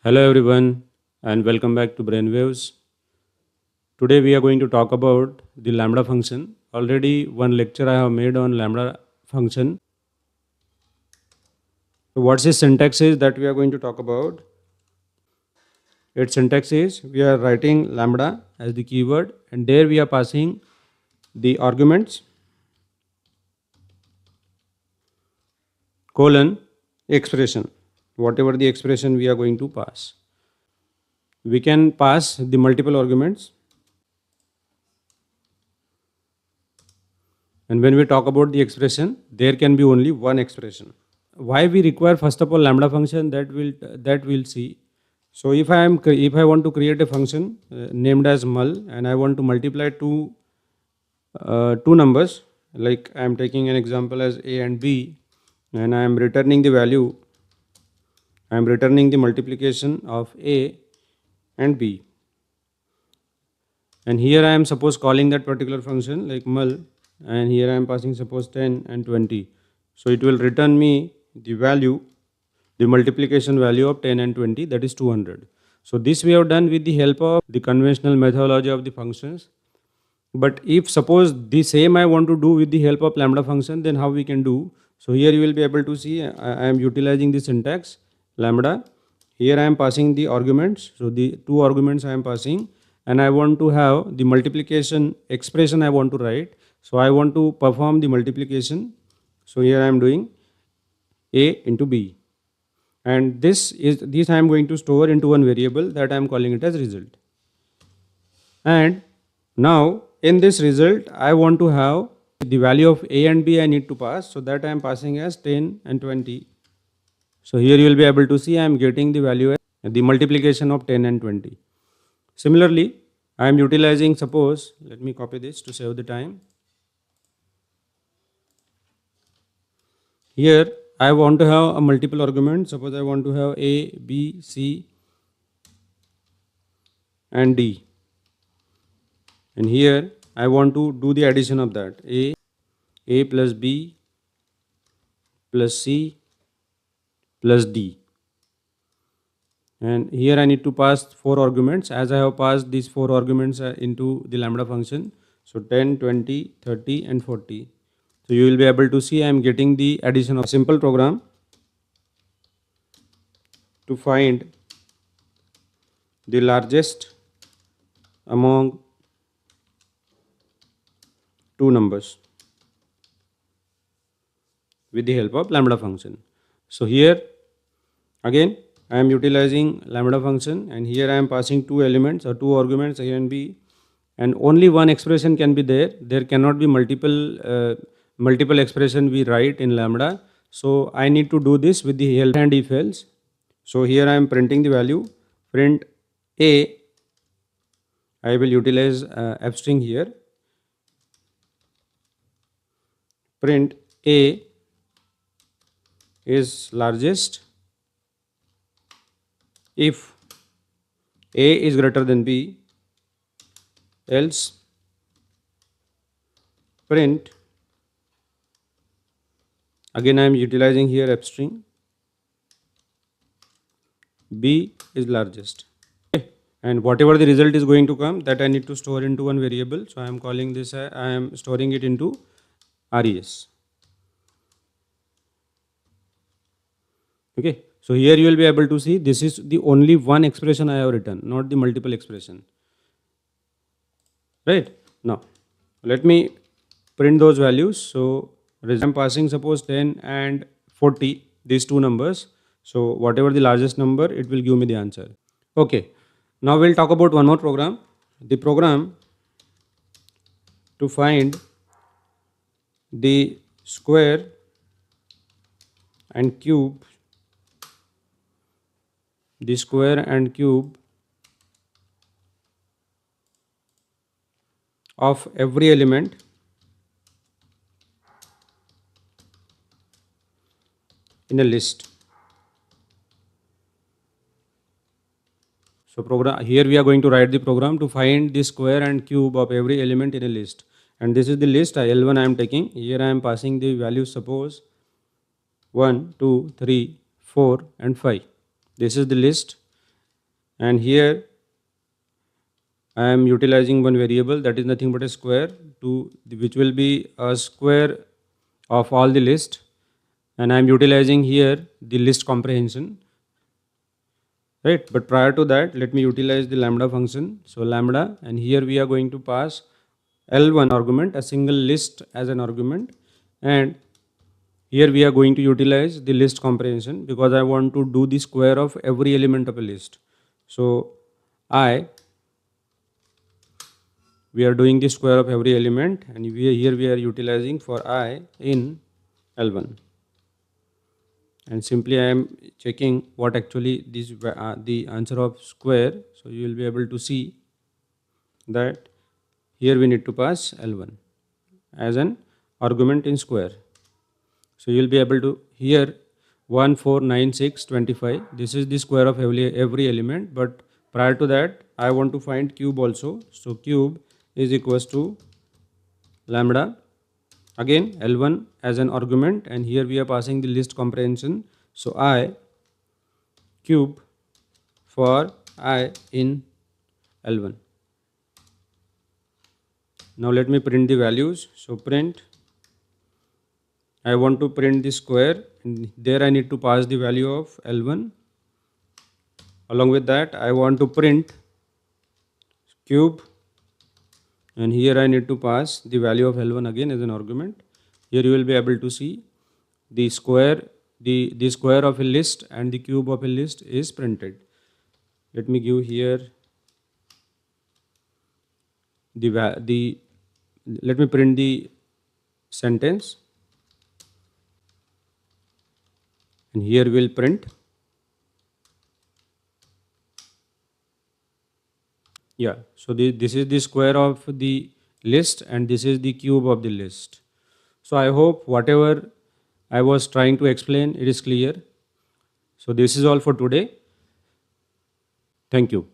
Hello everyone and welcome back to Brainwaves. Today we are going to talk about the lambda function. Already one lecture I have made on lambda function. So what's the syntax is that we are going to talk about? Its syntax is we are writing lambda as the keyword and there we are passing the arguments colon expression, whatever the expression we are going to pass. We can pass the multiple arguments. And when we talk about the expression, there can be only one expression. Why we require first of all lambda function, that we'll see. So if I want to create a function named as mul and I want to multiply two numbers, like I am taking an example as a and b, and I am returning the value. I am returning the multiplication of a and b, and here I am suppose calling that particular function like mul, and here I am passing suppose 10 and 20. So it will return me the value, the multiplication value of 10 and 20, that is 200. So this we have done with the help of the conventional methodology of the functions. But if suppose the same I want to do with the help of lambda function, then how we can do? So here you will be able to see I am utilizing the syntax lambda. Here I am passing the arguments. So the two arguments I am passing, and I want to have the multiplication expression I want to write. So I want to perform the multiplication. So here I am doing a into b, and this I am going to store into one variable that I am calling it as result. And now in this result I want to have the value of a and b I need to pass, so that I am passing as 10 and 20. So here you will be able to see I am getting the value as the multiplication of 10 and 20. Similarly, I am utilizing, suppose, let me copy this to save the time. Here I want to have a multiple argument. Suppose I want to have a, b, c and d. And here I want to do the addition of that. A plus b plus c plus d. And here I need to pass 4 arguments, as I have passed these 4 arguments into the lambda function. So 10, 20, 30 and 40. So you will be able to see I am getting the addition of a simple program to find the largest among two numbers with the help of lambda function. So here again I am utilizing lambda function, and here I am passing two elements or two arguments a and b, and only one expression can be there. There cannot be multiple expression we write in lambda. So I need to do this with the help and if else. So here I am printing the value, print a. I will utilize f string here. Print a is largest if a is greater than b, else print, again I am utilizing here f string, b is largest. Okay. And whatever the result is going to come, that I need to store into one variable. So I am calling this, I am storing it into res. Okay. So here you will be able to see this is the only one expression I have written, not the multiple expression. Right. Now let me print those values. So I am passing suppose 10 and 40, these two numbers. So whatever the largest number, it will give me the answer. Okay. Now we'll talk about one more program. The program to find the square and cube, of every element in a list. So program, here we are going to write the program to find the square and cube of every element in a list. And this is the list L1 I am taking. Here I am passing the values, suppose 1, 2, 3, 4 and 5. This is the list, and here I am utilizing one variable that is nothing but a square, which will be a square of all the list, and I am utilizing here the list comprehension, right? But prior to that, let me utilize the lambda function. So lambda, and here we are going to pass L1 argument, a single list as an argument, and here we are going to utilize the list comprehension because I want to do the square of every element of a list. So we are doing the square of every element, and here we are utilizing for I in L1, and simply I am checking what actually this the answer of square. So you will be able to see that here we need to pass L1 as an argument in square. So you will be able to here 1 4 9 6 25, this is the square of every element, but prior to that I want to find cube also. So cube is equals to lambda, again L1 as an argument, and here we are passing the list comprehension. So I cube for I in L1. Now let me print the values. So print, I want to print the square, and there I need to pass the value of L1. Along with that I want to print cube, and here I need to pass the value of L1 again as an argument. Here you will be able to see the square, the square of a list and the cube of a list is printed. Let me give here let me print the sentence, and here we'll print, yeah, so this is the square of the list and this is the cube of the list. So I hope whatever I was trying to explain, it is clear. So this is all for today. Thank you.